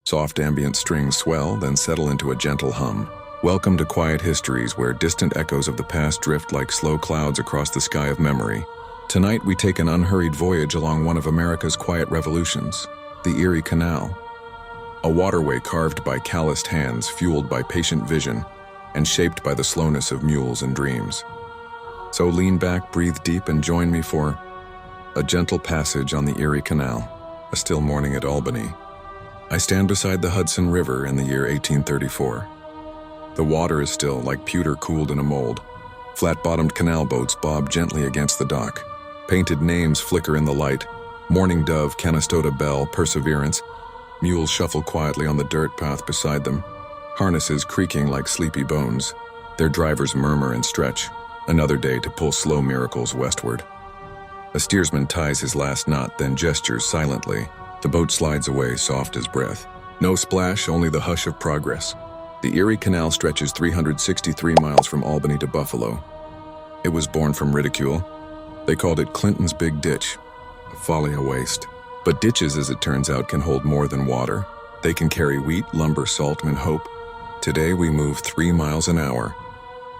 Soft ambient strings swell, then settle into a gentle hum. Welcome to Quiet Histories, where distant echoes of the past drift like slow clouds across the sky of memory. Tonight we take an unhurried voyage along one of America's quiet revolutions, the Erie Canal. A waterway carved by calloused hands, fueled by patient vision, and shaped by the slowness of mules and dreams. So lean back, breathe deep, and join me for a gentle passage on the Erie Canal, a still morning at Albany. I stand beside the Hudson River in the year 1834. The water is still, like pewter cooled in a mold. Flat-bottomed canal boats bob gently against the dock. Painted names flicker in the light. Morning Dove, Canastota Bell, Perseverance. Mules shuffle quietly on the dirt path beside them, harnesses creaking like sleepy bones. Their drivers murmur and stretch. Another day to pull slow miracles westward. A steersman ties his last knot, then gestures silently. The boat slides away, soft as breath. No splash, only the hush of progress. The Erie Canal stretches 363 miles from Albany to Buffalo. It was born from ridicule. They called it Clinton's Big Ditch, a folly, a waste. But ditches, as it turns out, can hold more than water. They can carry wheat, lumber, salt, and hope. Today we move 3 miles an hour,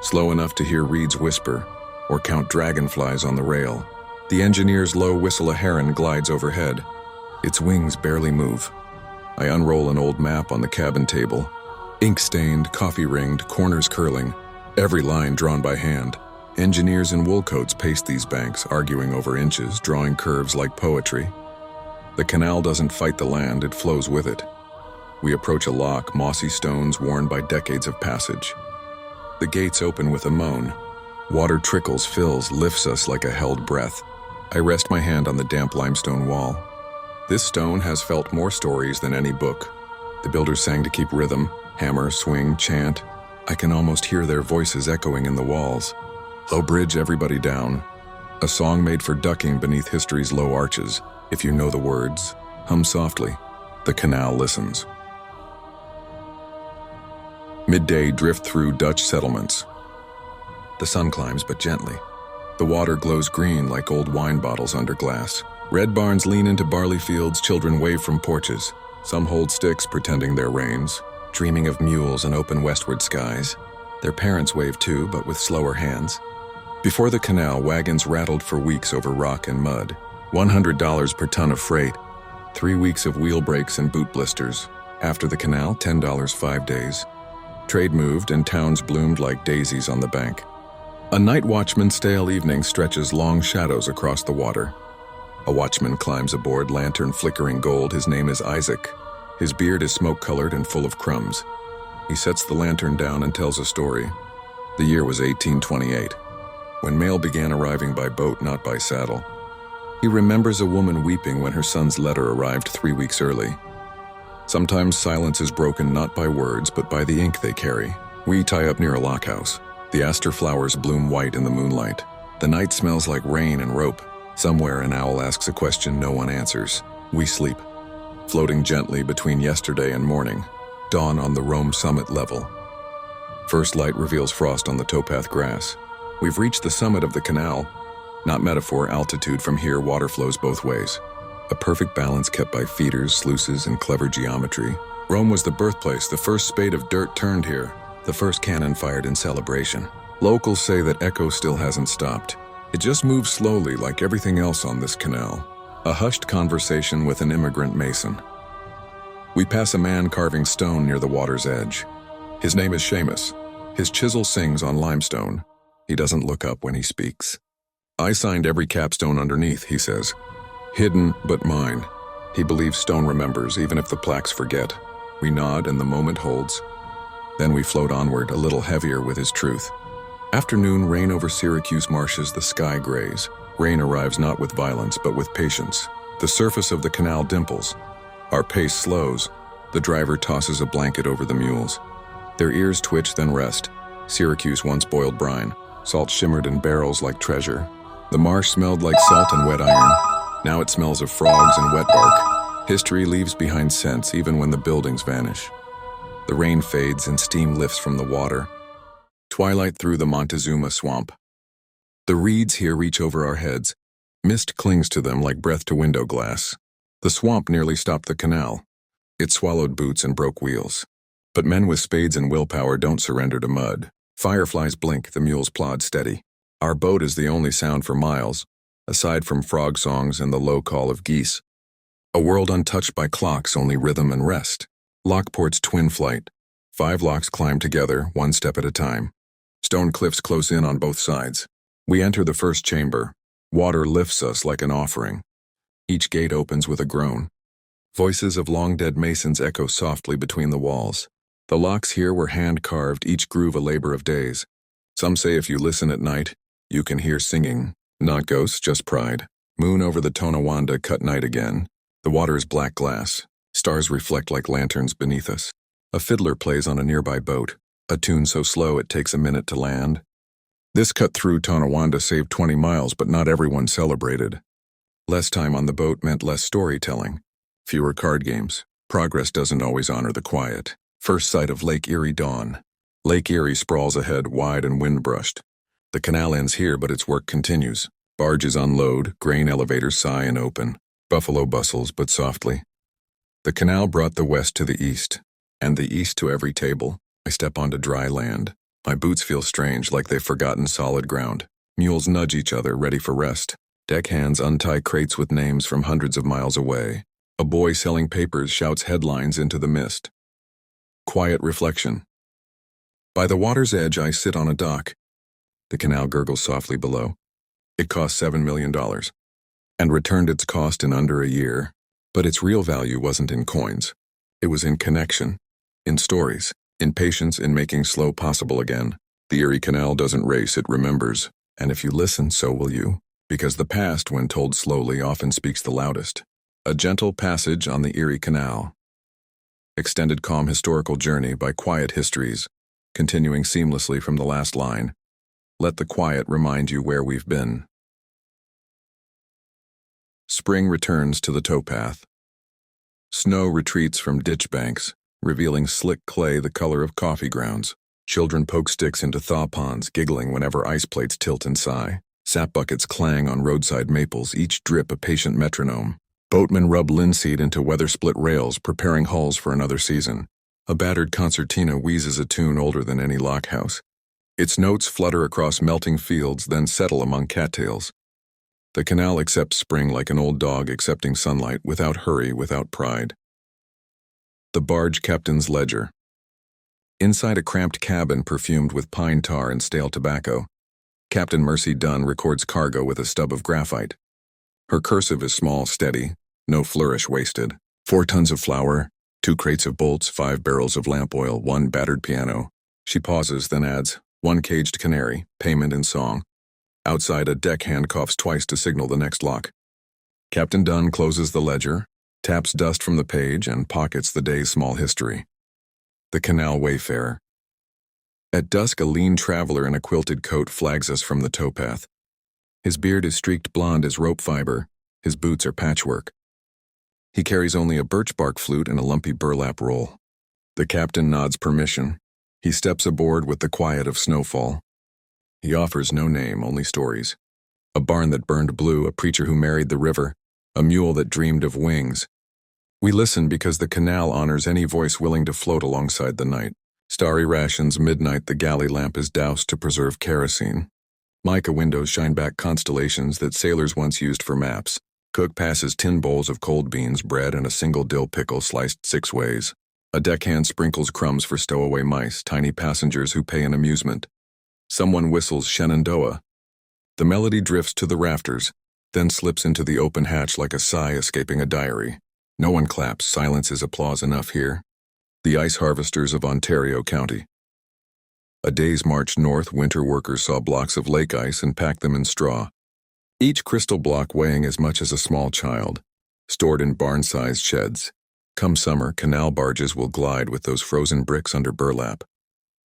slow enough to hear reeds whisper or count dragonflies on the rail. The engineer's low whistle, a heron, glides overhead. Its wings barely move. I unroll an old map on the cabin table. Ink-stained, coffee-ringed, corners curling, every line drawn by hand. Engineers in wool coats pace these banks, arguing over inches, drawing curves like poetry. The canal doesn't fight the land, it flows with it. We approach a lock, mossy stones worn by decades of passage. The gates open with a moan. Water trickles, fills, lifts us like a held breath. I rest my hand on the damp limestone wall. This stone has felt more stories than any book. The builders sang to keep rhythm, hammer, swing, chant. I can almost hear their voices echoing in the walls. Low bridge, everybody down. A song made for ducking beneath history's low arches. If you know the words, hum softly. The canal listens. Midday drift through Dutch settlements. The sun climbs but gently. The water glows green like old wine bottles under glass. Red barns lean into barley fields, children wave from porches. Some hold sticks pretending they're reins, dreaming of mules and open westward skies. Their parents wave too, but with slower hands. Before the canal, wagons rattled for weeks over rock and mud. $100 per ton of freight. 3 weeks of wheel breaks and boot blisters. After the canal, $10 5 days. Trade moved and towns bloomed like daisies on the bank. A night watchman's stale evening stretches long shadows across the water. A watchman climbs aboard, lantern flickering gold. His name is Isaac. His beard is smoke-colored and full of crumbs. He sets the lantern down and tells a story. The year was 1828, when mail began arriving by boat, not by saddle. He remembers a woman weeping when her son's letter arrived 3 weeks early. Sometimes silence is broken not by words, but by the ink they carry. We tie up near a lockhouse. The aster flowers bloom white in the moonlight. The night smells like rain and rope. Somewhere an owl asks a question no one answers. We sleep, floating gently between yesterday and morning. Dawn on the Rome summit level. First light reveals frost on the towpath grass. We've reached the summit of the canal. Not metaphor, altitude. From here, water flows both ways. A perfect balance kept by feeders, sluices, and clever geometry. Rome was the birthplace. The first spade of dirt turned here. The first cannon fired in celebration. Locals say that echo still hasn't stopped. It just moves slowly like everything else on this canal. A hushed conversation with an immigrant mason. We pass a man carving stone near the water's edge. His name is Seamus. His chisel sings on limestone. He doesn't look up when he speaks. I signed every capstone underneath, he says. Hidden, but mine. He believes stone remembers, even if the plaques forget. We nod and the moment holds. Then we float onward, a little heavier with his truth. Afternoon, rain over Syracuse marshes, the sky grays. Rain arrives not with violence, but with patience. The surface of the canal dimples. Our pace slows. The driver tosses a blanket over the mules. Their ears twitch, then rest. Syracuse once boiled brine. Salt shimmered in barrels like treasure. The marsh smelled like salt and wet iron. Now it smells of frogs and wet bark. History leaves behind scents even when the buildings vanish. The rain fades and steam lifts from the water. Twilight through the Montezuma swamp. The reeds here reach over our heads. Mist clings to them like breath to window glass. The swamp nearly stopped the canal. It swallowed boots and broke wheels. But men with spades and willpower don't surrender to mud. Fireflies blink, the mules plod steady. Our boat is the only sound for miles, aside from frog songs and the low call of geese. A world untouched by clocks, only rhythm and rest. Lockport's twin flight. 5 locks climb together, 1 step at a time. Stone cliffs close in on both sides. We enter the first chamber. Water lifts us like an offering. Each gate opens with a groan. Voices of long-dead masons echo softly between the walls. The locks here were hand-carved, each groove a labor of days. Some say if you listen at night, you can hear singing. Not ghosts, just pride. Moon over the Tonawanda, cut night again. The water is black glass. Stars reflect like lanterns beneath us. A fiddler plays on a nearby boat, a tune so slow it takes a minute to land. This cut through Tonawanda saved 20 miles, but not everyone celebrated. Less time on the boat meant less storytelling. Fewer card games. Progress doesn't always honor the quiet. First sight of Lake Erie dawn. Lake Erie sprawls ahead, wide and wind-brushed. The canal ends here, but its work continues. Barges unload, grain elevators sigh and open. Buffalo bustles, but softly. The canal brought the west to the east, and the east to every table. I step onto dry land. My boots feel strange, like they've forgotten solid ground. Mules nudge each other, ready for rest. Deckhands untie crates with names from hundreds of miles away. A boy selling papers shouts headlines into the mist. Quiet reflection. By the water's edge, I sit on a dock. The canal gurgles softly below. It cost $7 million, and returned its cost in under a year. But its real value wasn't in coins. It was in connection, in stories, in patience, in making slow possible again. The Erie Canal doesn't race, it remembers. And if you listen, so will you. Because the past, when told slowly, often speaks the loudest. A gentle passage on the Erie Canal. Extended calm historical journey by Quiet Histories, continuing seamlessly from the last line. Let the quiet remind you where we've been. Spring returns to the towpath. Snow retreats from ditch banks, revealing slick clay the color of coffee grounds. Children poke sticks into thaw ponds, giggling whenever ice plates tilt and sigh. Sap buckets clang on roadside maples, each drip a patient metronome. Boatmen rub linseed into weather-split rails, preparing hulls for another season. A battered concertina wheezes a tune older than any lockhouse. Its notes flutter across melting fields, then settle among cattails. The canal accepts spring like an old dog accepting sunlight, without hurry, without pride. The barge captain's ledger. Inside a cramped cabin perfumed with pine tar and stale tobacco, Captain Mercy Dunn records cargo with a stub of graphite. Her cursive is small, steady, no flourish wasted. 4 tons of flour, 2 crates of bolts, 5 barrels of lamp oil, 1 battered piano. She pauses, then adds, 1 caged canary, payment in song. Outside, a deckhand coughs twice to signal the next lock. Captain Dunn closes the ledger, taps dust from the page, and pockets the day's small history. The canal wayfarer. At dusk, a lean traveler in a quilted coat flags us from the towpath. His beard is streaked blonde as rope fiber. His boots are patchwork. He carries only a birch bark flute and a lumpy burlap roll. The captain nods permission. He steps aboard with the quiet of snowfall. He offers no name, only stories. A barn that burned blue, a preacher who married the river, a mule that dreamed of wings. We listen because the canal honors any voice willing to float alongside the night. Starry rations, midnight, the galley lamp is doused to preserve kerosene. Mica windows shine back constellations that sailors once used for maps. Cook passes tin bowls of cold beans, bread, and a single dill pickle sliced 6 ways. A deckhand sprinkles crumbs for stowaway mice, tiny passengers who pay an amusement. Someone whistles Shenandoah. The melody drifts to the rafters, then slips into the open hatch like a sigh escaping a diary. No one claps, silence is applause enough here. The ice harvesters of Ontario County. A day's march north, winter workers saw blocks of lake ice and packed them in straw. Each crystal block weighing as much as a small child, stored in barn-sized sheds. Come summer, canal barges will glide with those frozen bricks under burlap,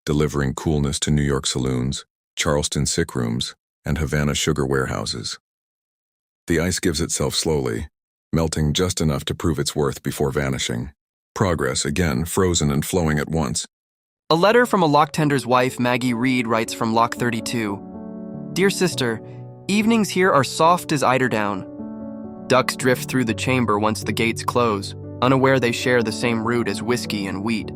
delivering coolness to New York saloons, Charleston sick rooms, and Havana sugar warehouses. The ice gives itself slowly, melting just enough to prove its worth before vanishing. Progress, again, frozen and flowing at once. A letter from a lock tender's wife, Maggie Reed, writes from Lock 32. Dear sister, evenings here are soft as eiderdown. Ducks drift through the chamber once the gates close, unaware they share the same root as whiskey and wheat.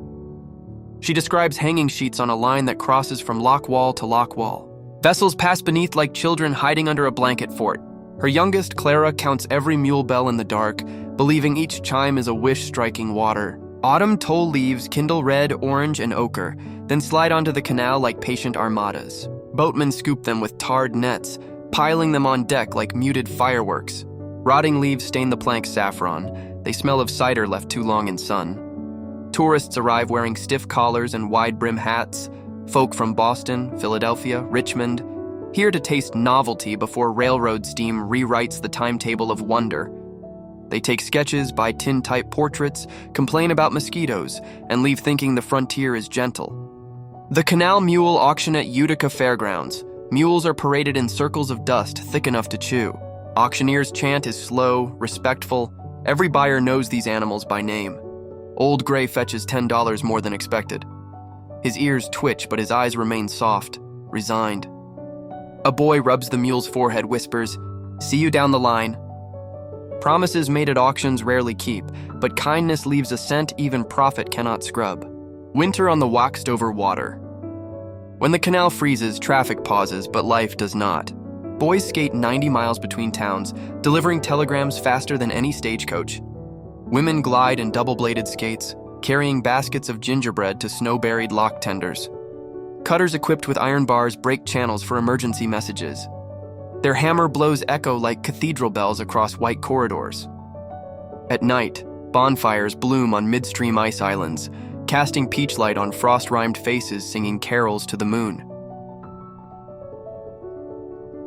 She describes hanging sheets on a line that crosses from lock wall to lock wall. Vessels pass beneath like children hiding under a blanket fort. Her youngest, Clara, counts every mule bell in the dark, believing each chime is a wish striking water. Autumn toll leaves kindle red, orange, and ochre, then slide onto the canal like patient armadas. Boatmen scoop them with tarred nets, piling them on deck like muted fireworks. Rotting leaves stain the planks saffron. They smell of cider left too long in sun. Tourists arrive wearing stiff collars and wide-brim hats. Folk from Boston, Philadelphia, Richmond, here to taste novelty before railroad steam rewrites the timetable of wonder. They take sketches, buy tin-type portraits, complain about mosquitoes, and leave thinking the frontier is gentle. The Canal Mule auction at Utica Fairgrounds. Mules are paraded in circles of dust thick enough to chew. Auctioneers' chant is slow, respectful. Every buyer knows these animals by name. Old Gray fetches $10 more than expected. His ears twitch, but his eyes remain soft, resigned. A boy rubs the mule's forehead, whispers, "See you down the line." Promises made at auctions rarely keep, but kindness leaves a scent even profit cannot scrub. Winter on the waxed-over water. When the canal freezes, traffic pauses, but life does not. Boys skate 90 miles between towns, delivering telegrams faster than any stagecoach. Women glide in double-bladed skates, carrying baskets of gingerbread to snow-buried lock tenders. Cutters equipped with iron bars break channels for emergency messages. Their hammer blows echo like cathedral bells across white corridors. At night, bonfires bloom on midstream ice islands, casting peach light on frost-rimed faces singing carols to the moon.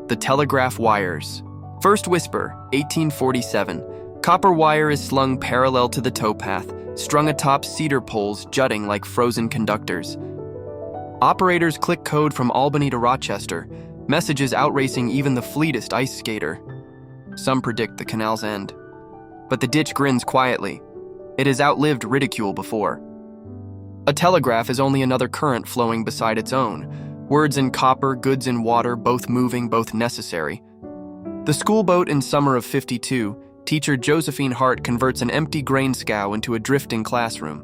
The telegraph wires. First whisper, 1847. Copper wire is slung parallel to the towpath, strung atop cedar poles jutting like frozen conductors. Operators click code from Albany to Rochester, messages outracing even the fleetest ice skater. Some predict the canal's end. But the ditch grins quietly. It has outlived ridicule before. A telegraph is only another current flowing beside its own. Words in copper, goods in water, both moving, both necessary. The schoolboat in summer of '52, teacher Josephine Hart converts an empty grain scow into a drifting classroom.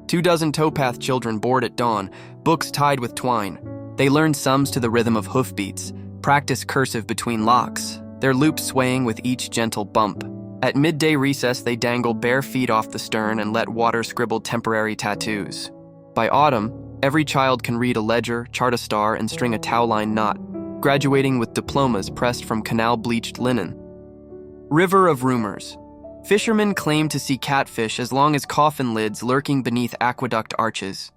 24 towpath children board at dawn, books tied with twine. They learn sums to the rhythm of hoofbeats, practice cursive between locks, their loops swaying with each gentle bump. At midday recess, they dangle bare feet off the stern and let water scribble temporary tattoos. By autumn, every child can read a ledger, chart a star, and string a towline knot, graduating with diplomas pressed from canal-bleached linen. River of rumors. Fishermen claim to see catfish as long as coffin lids lurking beneath aqueduct arches.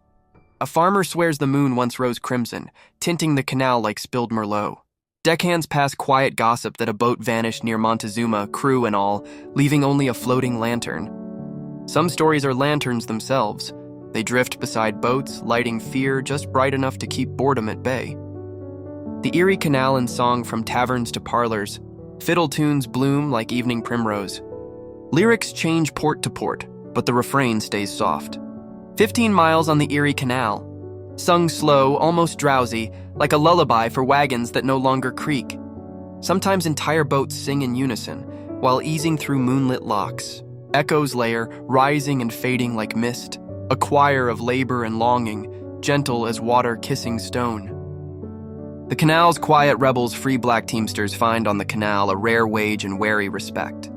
A farmer swears the moon once rose crimson, tinting the canal like spilled Merlot. Deckhands pass quiet gossip that a boat vanished near Montezuma, crew and all, leaving only a floating lantern. Some stories are lanterns themselves. They drift beside boats, lighting fear just bright enough to keep boredom at bay. The Erie Canal in song from taverns to parlors. Fiddle tunes bloom like evening primrose. Lyrics change port to port, but the refrain stays soft. 15 miles on the Erie Canal. Sung slow, almost drowsy, like a lullaby for wagons that no longer creak. Sometimes entire boats sing in unison, while easing through moonlit locks. Echoes layer, rising and fading like mist. A choir of labor and longing, gentle as water kissing stone. The canal's quiet rebels free black teamsters find on the canal a rare wage and wary respect.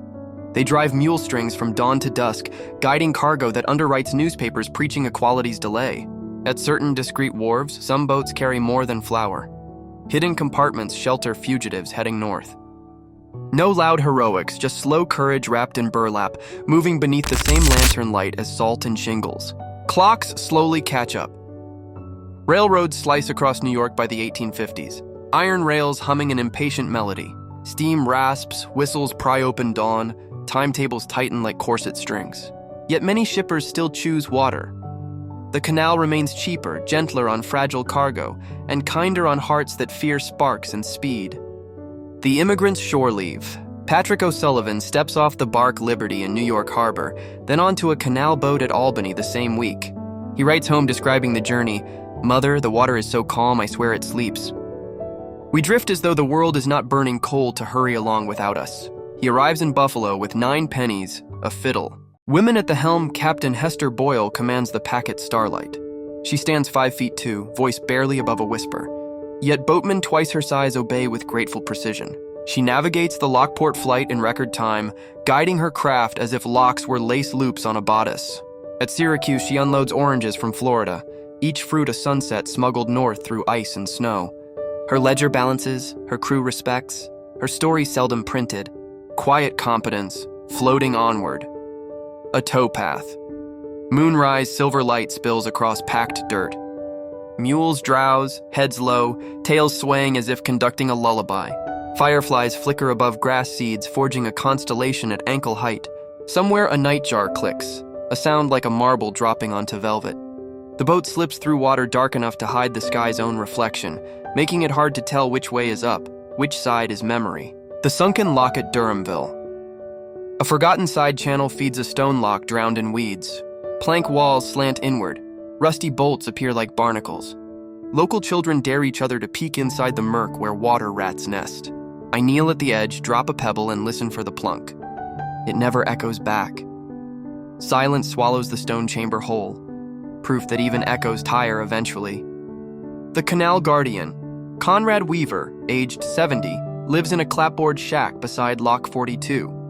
They drive mule strings from dawn to dusk, guiding cargo that underwrites newspapers preaching equality's delay. At certain discreet wharves, some boats carry more than flour. Hidden compartments shelter fugitives heading north. No loud heroics, just slow courage wrapped in burlap, moving beneath the same lantern light as salt and shingles. Clocks slowly catch up. Railroads slice across New York by the 1850s. Iron rails humming an impatient melody. Steam rasps, whistles pry open dawn, timetables tighten like corset strings. Yet many shippers still choose water. The canal remains cheaper, gentler on fragile cargo, and kinder on hearts that fear sparks and speed. The immigrant's shore leave. Patrick O'Sullivan steps off the bark Liberty in New York Harbor, then onto a canal boat at Albany the same week. He writes home describing the journey, "Mother, the water is so calm I swear it sleeps." We drift as though the world is not burning coal to hurry along without us. He arrives in Buffalo with 9 pennies, a fiddle, Women at the helm, Captain Hester Boyle commands the packet Starlight. She stands 5'2", voice barely above a whisper. Yet boatmen twice her size obey with grateful precision. She navigates the Lockport flight in record time, guiding her craft as if locks were lace loops on a bodice. At Syracuse, she unloads oranges from Florida, each fruit a sunset smuggled north through ice and snow. Her ledger balances, her crew respects, her story seldom printed, quiet competence, floating onward. A towpath. Moonrise silver light spills across packed dirt. Mules drowse, heads low, tails swaying as if conducting a lullaby. Fireflies flicker above grass seeds, forging a constellation at ankle height. Somewhere a nightjar clicks, a sound like a marble dropping onto velvet. The boat slips through water dark enough to hide the sky's own reflection, making it hard to tell which way is up, which side is memory. The sunken lock at Durhamville. A forgotten side channel feeds a stone lock drowned in weeds. Plank walls slant inward. Rusty bolts appear like barnacles. Local children dare each other to peek inside the murk where water rats nest. I kneel at the edge, drop a pebble, and listen for the plunk. It never echoes back. Silence swallows the stone chamber whole, proof that even echoes tire eventually. The Canal Guardian. Conrad Weaver, aged 70, lives in a clapboard shack beside Lock 42.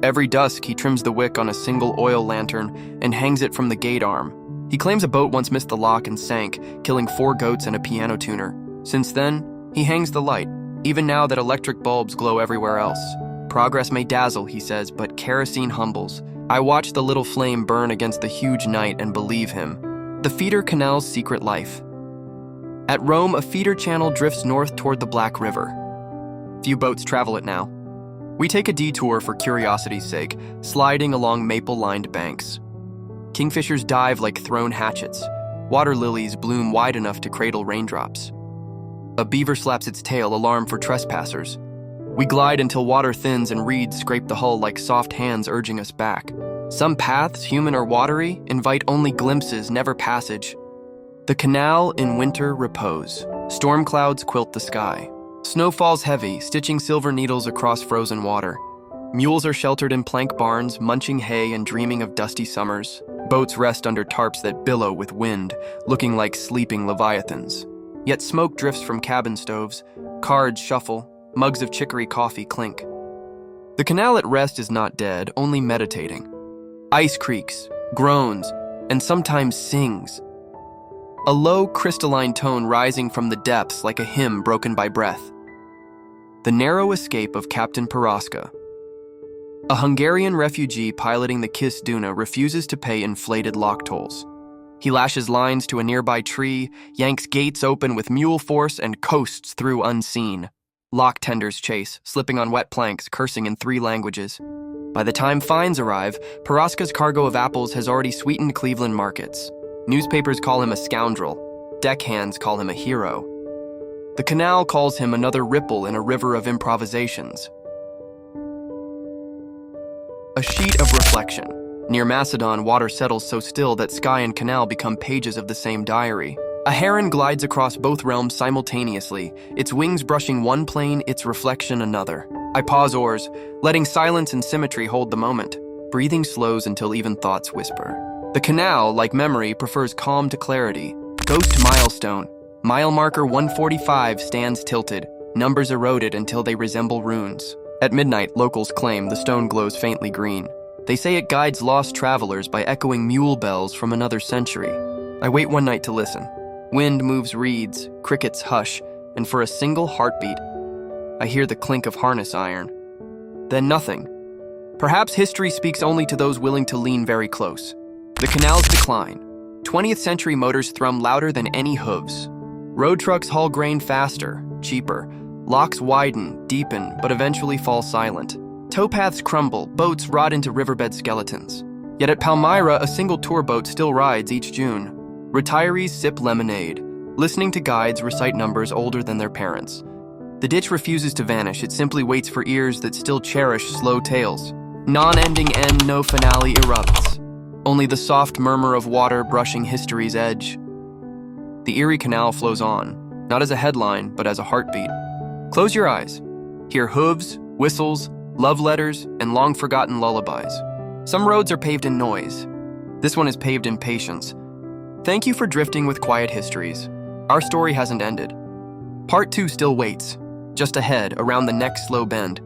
Every dusk, he trims the wick on a single oil lantern and hangs it from the gate arm. He claims a boat once missed the lock and sank, killing 4 goats and a piano tuner. Since then, he hangs the light, even now that electric bulbs glow everywhere else. Progress may dazzle, he says, but kerosene humbles. I watch the little flame burn against the huge night and believe him. The feeder canal's secret life. At Rome, a feeder channel drifts north toward the Black River. Few boats travel it now. We take a detour for curiosity's sake, sliding along maple-lined banks. Kingfishers dive like thrown hatchets. Water lilies bloom wide enough to cradle raindrops. A beaver slaps its tail, alarm for trespassers. We glide until water thins and reeds scrape the hull like soft hands urging us back. Some paths, human or watery, invite only glimpses, never passage. The canal in winter repose. Storm clouds quilt the sky. Snow falls heavy, stitching silver needles across frozen water. Mules are sheltered in plank barns, munching hay and dreaming of dusty summers. Boats rest under tarps that billow with wind, looking like sleeping leviathans. Yet smoke drifts from cabin stoves, cards shuffle, mugs of chicory coffee clink. The canal at rest is not dead, only meditating. Ice creaks, groans, and sometimes sings. A low, crystalline tone rising from the depths like a hymn broken by breath. The narrow escape of Captain Paraska. A Hungarian refugee piloting the Kiss Duna refuses to pay inflated lock tolls. He lashes lines to a nearby tree, yanks gates open with mule force, and coasts through unseen. Lock tenders chase, slipping on wet planks, cursing in 3 languages. By the time fines arrive, Paraska's cargo of apples has already sweetened Cleveland markets. Newspapers call him a scoundrel. Deckhands call him a hero. The canal calls him another ripple in a river of improvisations. A sheet of reflection. Near Macedon, water settles so still that sky and canal become pages of the same diary. A heron glides across both realms simultaneously, its wings brushing one plane, its reflection another. I pause oars, letting silence and symmetry hold the moment. Breathing slows until even thoughts whisper. The canal, like memory, prefers calm to clarity. Ghost milestone. Mile marker 145 stands tilted, numbers eroded until they resemble runes. At midnight, locals claim the stone glows faintly green. They say it guides lost travelers by echoing mule bells from another century. I wait one night to listen. Wind moves reeds, crickets hush, and for a single heartbeat, I hear the clink of harness iron. Then nothing. Perhaps history speaks only to those willing to lean very close. The canal's decline. 20th century motors thrum louder than any hooves. Road trucks haul grain faster, cheaper. Locks widen, deepen, but eventually fall silent. Towpaths crumble, boats rot into riverbed skeletons. Yet at Palmyra, a single tour boat still rides each June. Retirees sip lemonade, listening to guides recite numbers older than their parents. The ditch refuses to vanish, it simply waits for ears that still cherish slow tales. Non-ending end, no finale erupts. Only the soft murmur of water brushing history's edge. The Erie Canal flows on, not as a headline, but as a heartbeat. Close your eyes. Hear hooves, whistles, love letters, and long-forgotten lullabies. Some roads are paved in noise. This one is paved in patience. Thank you for drifting with Quiet Histories. Our story hasn't ended. Part 2 still waits, just ahead, around the next slow bend.